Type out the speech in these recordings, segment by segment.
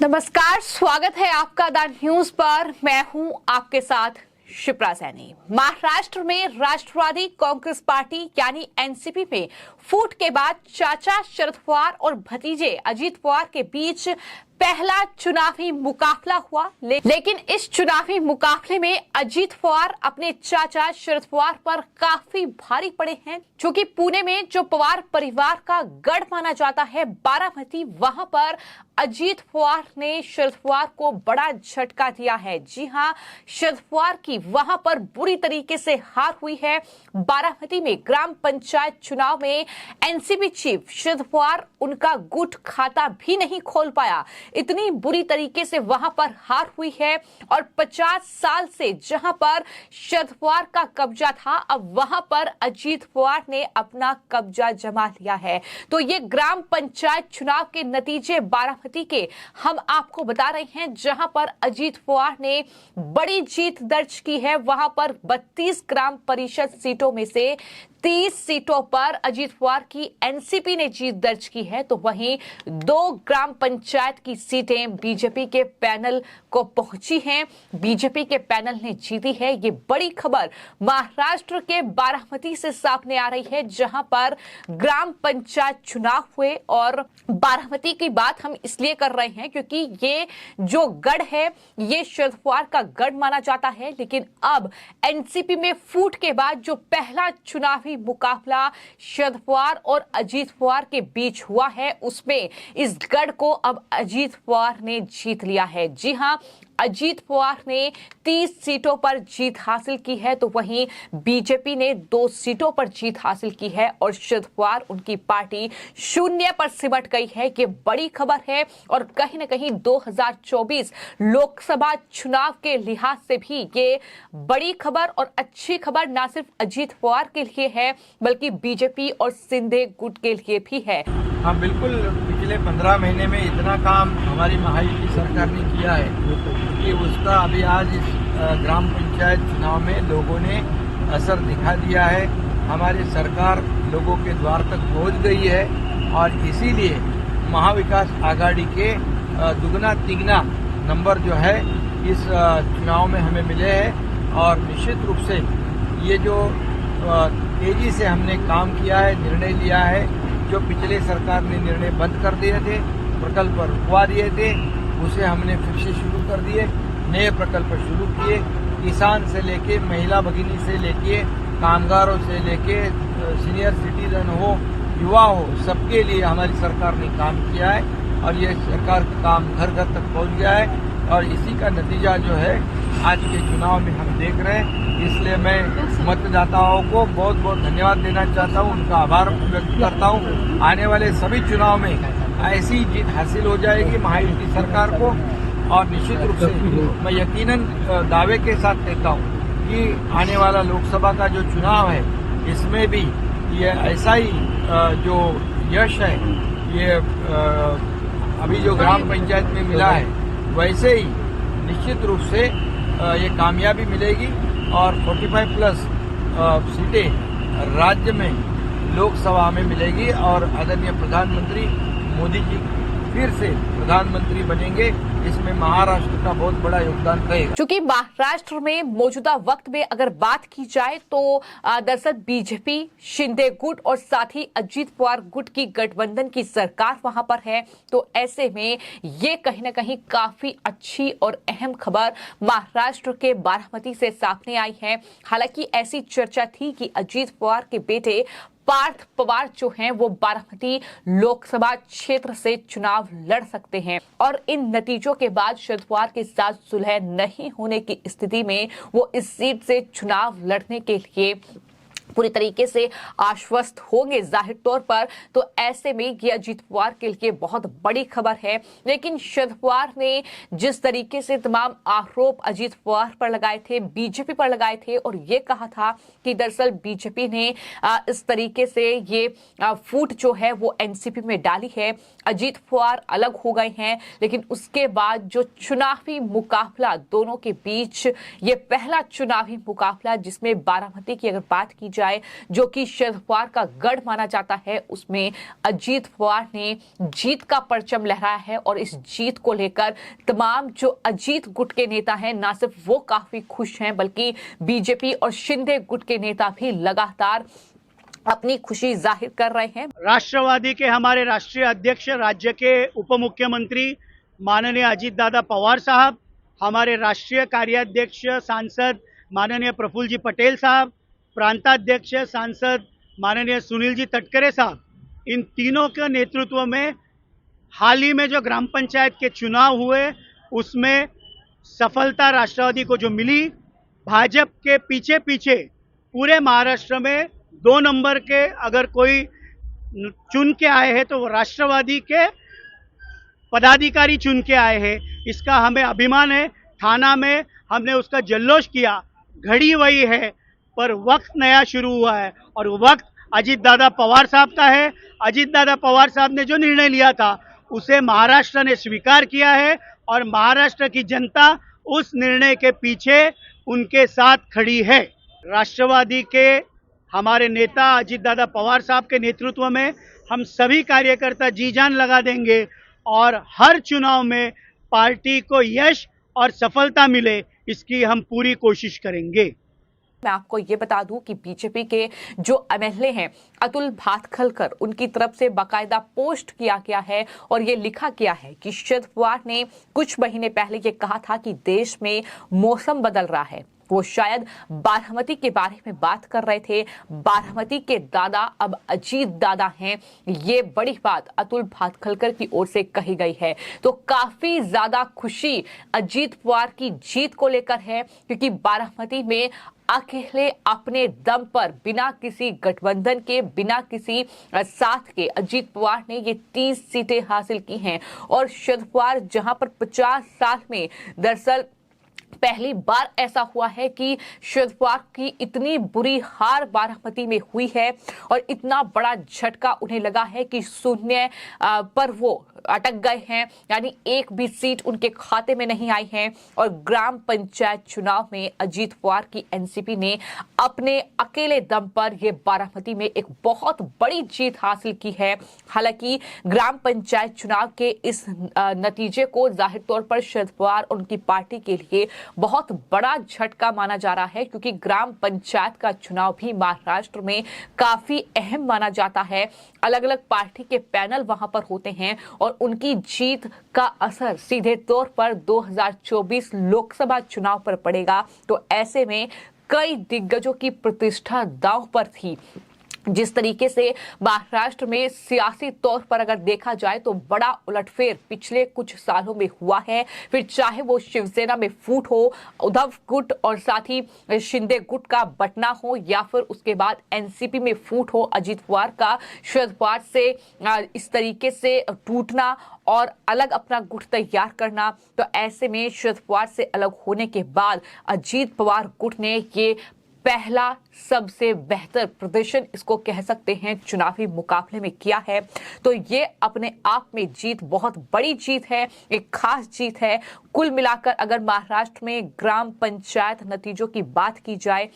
नमस्कार, स्वागत है आपका द न्यूज पर। मैं हूं आपके साथ शिप्रा सैनी। महाराष्ट्र में राष्ट्रवादी कांग्रेस पार्टी यानी एनसीपी में फूट के बाद चाचा शरद पवार और भतीजे अजीत पवार के बीच पहला चुनावी मुकाबला हुआ। लेकिन इस चुनावी मुकाबले में अजीत पवार अपने चाचा शरद पवार पर काफी भारी पड़े हैं, क्योंकि पुणे में जो पवार परिवार का गढ़ माना जाता है बारामती, वहां पर अजीत पवार ने शरद पवार को बड़ा झटका दिया है। जी हां, शरद पवार की वहां पर बुरी तरीके से हार हुई है। बारामती में ग्राम पंचायत चुनाव में एनसीपी चीफ शरद पवार उनका गुट खाता भी नहीं खोल पाया। इतनी बुरी तरीके से वहां पर हार हुई है और 50 साल से जहां पर शरद पवार का कब्जा था, अब वहां पर अजीत पवार ने अपना कब्जा जमा लिया है। तो ये ग्राम पंचायत चुनाव के नतीजे बारामती के हम आपको बता रहे हैं, जहां पर अजीत पवार ने बड़ी जीत दर्ज की है। वहां पर 32 ग्राम परिषद सीटों में से 30 सीटों पर अजीत पवार की एनसीपी ने जीत दर्ज की है, तो वहीं 2 ग्राम पंचायत की सीटें बीजेपी के पैनल को पहुंची हैं। बीजेपी के पैनल ने जीती है। ये बड़ी खबर महाराष्ट्र के बारामती से सामने आ रही है, जहां पर ग्राम पंचायत चुनाव हुए। और बारामती की बात हम इसलिए कर रहे हैं क्योंकि ये जो गढ़ है ये शरद पवार का गढ़ माना जाता है। लेकिन अब एनसीपी में फूट के बाद जो पहला चुनावी मुकाबला शरद पवार और अजीत पवार के बीच हुआ है, उसमें इस गढ़ को अब अजीत पवार ने जीत लिया है। जी हां, अजीत पवार ने 30 सीटों पर जीत हासिल की है, तो वहीं बीजेपी ने 2 सीटों पर जीत हासिल की है और शरद पवार उनकी पार्टी शून्य पर सिमट गई है। ये बड़ी खबर है और कहीं ना कहीं 2024 लोकसभा चुनाव के लिहाज से भी ये बड़ी खबर और अच्छी खबर ना सिर्फ अजीत पवार के लिए है बल्कि बीजेपी और शिंदे गुट के लिए भी है। हाँ बिल्कुल, पिछले 15 महीने में इतना काम हमारी महायुति सरकार ने किया है कि उसका अभी आज इस ग्राम पंचायत चुनाव में लोगों ने असर दिखा दिया है। हमारी सरकार लोगों के द्वार तक पहुंच गई है और इसीलिए महाविकास आघाड़ी के दुगना तिगना नंबर जो है इस चुनाव में हमें मिले हैं। और निश्चित रूप से ये जो तेजी से हमने काम किया है, निर्णय लिया है, जो पिछले सरकार ने निर्णय बंद कर दिए थे, प्रकल्प रुकवा दिए थे, उसे हमने फिर से शुरू कर दिए, नए प्रकल्प शुरू किए। किसान से लेके महिला भगिनी से लेके कामगारों से लेके सीनियर सिटीजन हो, युवा हो, सबके लिए हमारी सरकार ने काम किया है और ये सरकार का काम घर घर तक पहुंच गया है। और इसी का नतीजा जो है आज के चुनाव में हम देख रहे हैं। इसलिए मैं मतदाताओं को बहुत बहुत धन्यवाद देना चाहता हूं, उनका आभार व्यक्त करता हूं। आने वाले सभी चुनाव में ऐसी जीत हासिल हो जाएगी महायुति सरकार को। और निश्चित रूप से मैं यकीनन दावे के साथ कहता हूं कि आने वाला लोकसभा का जो चुनाव है इसमें भी ये ऐसा ही जो यश है ये अभी जो ग्राम पंचायत में मिला है वैसे ही निश्चित रूप से ये कामयाबी मिलेगी और 45 प्लस सीटें राज्य में लोकसभा में मिलेगी और आदरणीय प्रधानमंत्री मोदी जी फिर से प्रधानमंत्री बनेंगे। इसमें महाराष्ट्र का बहुत बड़ा योगदान रहेगा। क्योंकि महाराष्ट्र में मौजूदा वक्त में अगर बात की जाए तो दरअसल बीजेपी, शिंदे गुट और साथ ही अजीत पवार गुट की गठबंधन की सरकार वहां पर है। तो ऐसे में ये कहीं ना कहीं काफी अच्छी और अहम खबर महाराष्ट्र के बारामती से सामने आई है। हालांकि ऐसी चर्चा थी कि अजीत पवार के बेटे पार्थ पवार जो हैं वो बारामती लोकसभा क्षेत्र से चुनाव लड़ सकते हैं और इन नतीजों के बाद शरद पवार के साथ सुलह नहीं होने की स्थिति में वो इस सीट से चुनाव लड़ने के लिए पूरी तरीके से आश्वस्त होंगे जाहिर तौर पर। तो ऐसे में ये अजीत पवार के लिए बहुत बड़ी खबर है। लेकिन शरद पवार ने जिस तरीके से तमाम आरोप अजीत पवार पर लगाए थे, बीजेपी पर लगाए थे और ये कहा था कि दरअसल बीजेपी ने इस तरीके से ये फूट जो है वो एनसीपी में डाली है, अजीत पवार अलग हो गए हैं। लेकिन उसके बाद जो चुनावी मुकाबला दोनों के बीच, ये पहला चुनावी मुकाबला जिसमें बारामती की अगर बात की जाए जो कि शरद पवार का गढ़ माना जाता है, उसमें अजीत पवार ने जीत का परचम लहराया है। और इस जीत को लेकर तमाम जो अजीत गुट के नेता हैं, ना सिर्फ वो काफी खुश हैं बल्कि बीजेपी और शिंदे गुट के नेता भी लगातार अपनी खुशी जाहिर कर रहे हैं। राष्ट्रवादी के हमारे राष्ट्रीय अध्यक्ष, राज्य के उप मुख्यमंत्री माननीय अजीत दादा पवार साहब, हमारे राष्ट्रीय कार्याध्यक्ष सांसद माननीय प्रफुल्ल जी पटेल साहब, प्रांताध्यक्ष सांसद माननीय सुनील जी तटकरे साहब, इन तीनों के नेतृत्व में हाल ही में जो ग्राम पंचायत के चुनाव हुए उसमें सफलता राष्ट्रवादी को जो मिली, भाजपा के पीछे पीछे पूरे महाराष्ट्र में 2 नंबर के अगर कोई चुन के आए हैं तो वो राष्ट्रवादी के पदाधिकारी चुन के आए हैं। इसका हमें अभिमान है। थाना में हमने उसका जल्लोष किया। घड़ी वही है पर वक्त नया शुरू हुआ है और वक्त अजीत दादा पवार साहब का है। अजीत दादा पवार साहब ने जो निर्णय लिया था उसे महाराष्ट्र ने स्वीकार किया है और महाराष्ट्र की जनता उस निर्णय के पीछे उनके साथ खड़ी है। राष्ट्रवादी के हमारे नेता अजीत दादा पवार साहब के नेतृत्व में हम सभी कार्यकर्ता जी जान लगा देंगे और हर चुनाव में पार्टी को यश और सफलता मिले, इसकी हम पूरी कोशिश करेंगे। मैं आपको ये बता दूं कि बीजेपी के जो एमएलए हैं अतुल भातखलकर, उनकी तरफ से बाकायदा पोस्ट किया गया है और ये लिखा गया है कि शरद पवार ने कुछ महीने पहले ये कहा था कि देश में मौसम बदल रहा है। वो शायद बारामती के बारे में बात कर रहे थे। बारामती के दादा अब अजीत दादा हैं, ये बड़ी बात अतुल भातखलकर की ओर से कही गई है। तो काफी ज्यादा खुशी अजीत पवार की जीत को लेकर है क्योंकि बारामती में अकेले अपने दम पर बिना किसी गठबंधन के, बिना किसी साथ के अजीत पवार ने ये 30 सीटें हासिल की हैं। और शरद पवार जहां पर 50 साल में दरअसल पहली बार ऐसा हुआ है कि शरद पवार की इतनी बुरी हार बारामती में हुई है और इतना बड़ा झटका उन्हें लगा है कि शून्य पर वो अटक गए हैं, यानी एक भी सीट उनके खाते में नहीं आई है। और ग्राम पंचायत चुनाव में अजीत पवार की एनसीपी ने अपने अकेले दम पर ये बारामती में एक बहुत बड़ी जीत हासिल की है। हालांकि ग्राम पंचायत चुनाव के इस नतीजे को जाहिर तौर पर शरद पवार और उनकी पार्टी के लिए बहुत बड़ा झटका माना जा रहा है क्योंकि ग्राम पंचायत का चुनाव भी महाराष्ट्र में काफी अहम माना जाता है। अलग अलग पार्टी के पैनल वहां पर होते हैं और उनकी जीत का असर सीधे तौर पर 2024 लोकसभा चुनाव पर पड़ेगा। तो ऐसे में कई दिग्गजों की प्रतिष्ठा दांव पर थी। जिस तरीके से महाराष्ट्र में सियासी तौर पर अगर देखा जाए तो बड़ा उलटफेर पिछले कुछ सालों में हुआ है, फिर चाहे वो शिवसेना में फूट हो, उद्धव गुट और साथ ही शिंदे गुट का बटना हो, या फिर उसके बाद एनसीपी में फूट हो, अजीत पवार का शरद पवार से इस तरीके से टूटना और अलग अपना गुट तैयार करना। तो ऐसे में शरद पवार से अलग होने के बाद अजीत पवार गुट ने ये पहला सबसे बेहतर प्रदर्शन इसको कह सकते हैं चुनावी मुकाबले में किया है। तो ये अपने आप में जीत बहुत बड़ी जीत है, एक खास जीत है। कुल मिलाकर अगर महाराष्ट्र में ग्राम पंचायत नतीजों की बात की जाए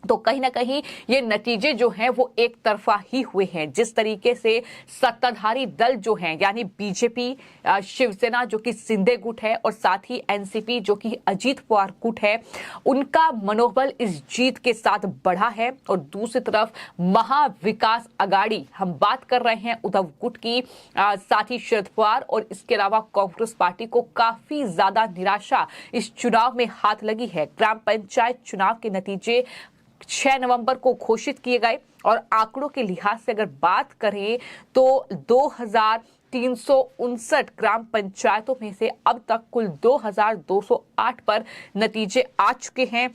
तो कहीं ना कहीं ये नतीजे जो हैं वो एक तरफा ही हुए हैं। जिस तरीके से सत्ताधारी दल जो हैं यानी बीजेपी, शिवसेना जो कि शिंदे गुट है और साथ ही एनसीपी जो कि अजीत पवार गुट है, उनका मनोबल इस जीत के साथ बढ़ा है। और दूसरी तरफ महाविकास अघाड़ी, हम बात कर रहे हैं उद्धव गुट की, साथ ही शरद पवार और इसके अलावा कांग्रेस पार्टी को काफी ज्यादा निराशा इस चुनाव में हाथ लगी है। ग्राम पंचायत चुनाव के नतीजे 6 नवंबर को घोषित किए गए और आंकड़ों के लिहाज से अगर बात करें तो 2359 ग्राम पंचायतों में से अब तक कुल 2208 पर नतीजे आ चुके हैं।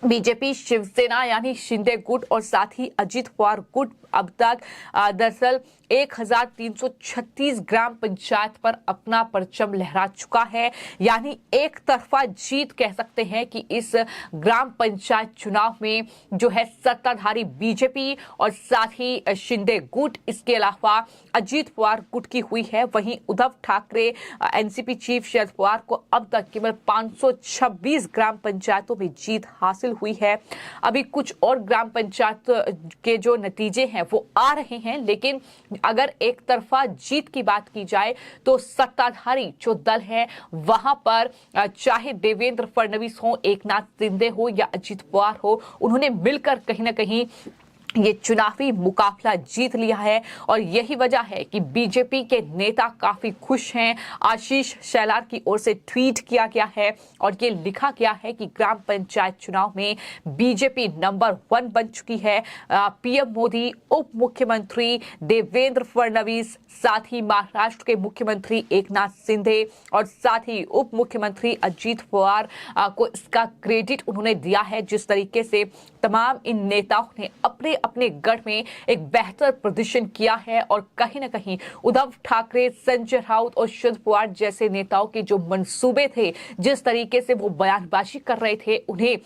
बीजेपी, शिवसेना यानी शिंदे गुट और साथ ही अजीत पवार गुट अब तक दरअसल 1336 ग्राम पंचायत पर अपना परचम लहरा चुका है। यानी एक तरफा जीत कह सकते हैं कि इस ग्राम पंचायत चुनाव में जो है सत्ताधारी बीजेपी और साथ ही शिंदे गुट, इसके अलावा अजीत पवार गुट की हुई है। वहीं उद्धव ठाकरे, एनसीपी चीफ शरद पवार को अब तक केवल 526 ग्राम पंचायतों में जीत हासिल हुई है। अभी कुछ और ग्राम पंचायत के जो नतीजे हैं वो आ रहे हैं, लेकिन अगर एक तरफा जीत की बात की जाए तो सत्ताधारी जो दल है वहां पर चाहे देवेंद्र फडणवीस हो, एकनाथ शिंदे हो या अजित पवार हो, उन्होंने मिलकर कहीं ना कहीं ये चुनावी मुकाबला जीत लिया है। और यही वजह है कि बीजेपी के नेता काफी खुश हैं। आशीष शेलार की ओर से ट्वीट किया गया है और ये लिखा गया है कि ग्राम पंचायत चुनाव में बीजेपी नंबर 1 बन चुकी है। पीएम मोदी, उप मुख्यमंत्री देवेंद्र फडणवीस, साथ ही महाराष्ट्र के मुख्यमंत्री एकनाथ शिंदे और साथ ही उप मुख्यमंत्री अजित पवार को इसका क्रेडिट उन्होंने दिया है। जिस तरीके से तमाम इन नेताओं ने अपने अपने गढ़ में एक बेहतर प्रदर्शन किया है और कहीं ना कहीं उद्धव ठाकरे, संजय राउत और शरद पवार जैसे नेताओं के जो मंसूबे थे, जिस तरीके से वो बयानबाजी कर रहे थे, उन्हें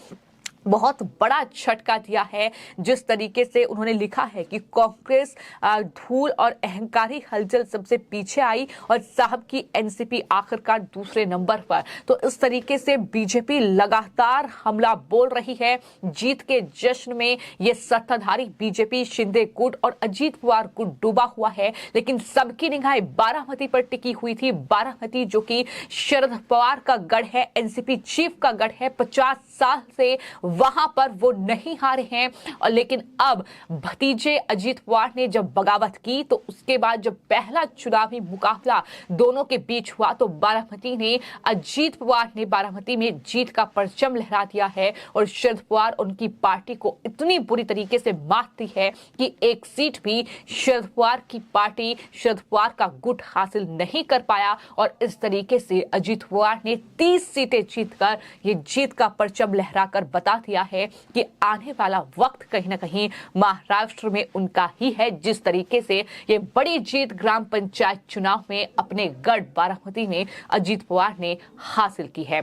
बहुत बड़ा झटका दिया है। जिस तरीके से उन्होंने लिखा है कि कांग्रेस धूल और अहंकारी हलचल सबसे पीछे आई और साहब की एनसीपी आखिरकार दूसरे नंबर पर। तो इस तरीके से बीजेपी लगातार हमला बोल रही है। जीत के जश्न में ये सत्ताधारी बीजेपी शिंदे गुट और अजीत पवार गुट डूबा हुआ है, लेकिन सबकी निगाहें बारामती पर टिकी हुई थी। बारामती जो कि शरद पवार का गढ़ है, एनसीपी चीफ का गढ़ है, 50 साल से वहां पर वो नहीं हारे हैं। और लेकिन अब भतीजे अजित पवार ने जब बगावत की तो उसके बाद जब पहला चुनावी मुकाबला दोनों के बीच हुआ तो बारामती ने अजित पवार ने बारामती में जीत का परचम लहरा दिया है और शरद पवार उनकी पार्टी को इतनी बुरी तरीके से मात दी है कि एक सीट भी शरद पवार की पार्टी, शरद पवार का गुट हासिल नहीं कर पाया। और इस तरीके से अजित पवार ने 30 सीटें जीतकर ये जीत का परचम लहराकर बता दिया है कि आने वाला वक्त कहीं ना कहीं महाराष्ट्र में उनका ही है। जिस तरीके से ये बड़ी जीत ग्राम पंचायत चुनाव में अपने गढ़ बारामती में अजित पवार ने हासिल की है।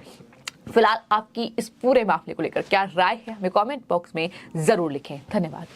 फिलहाल आपकी इस पूरे मामले को लेकर क्या राय है, हमें कमेंट बॉक्स में जरूर लिखें। धन्यवाद।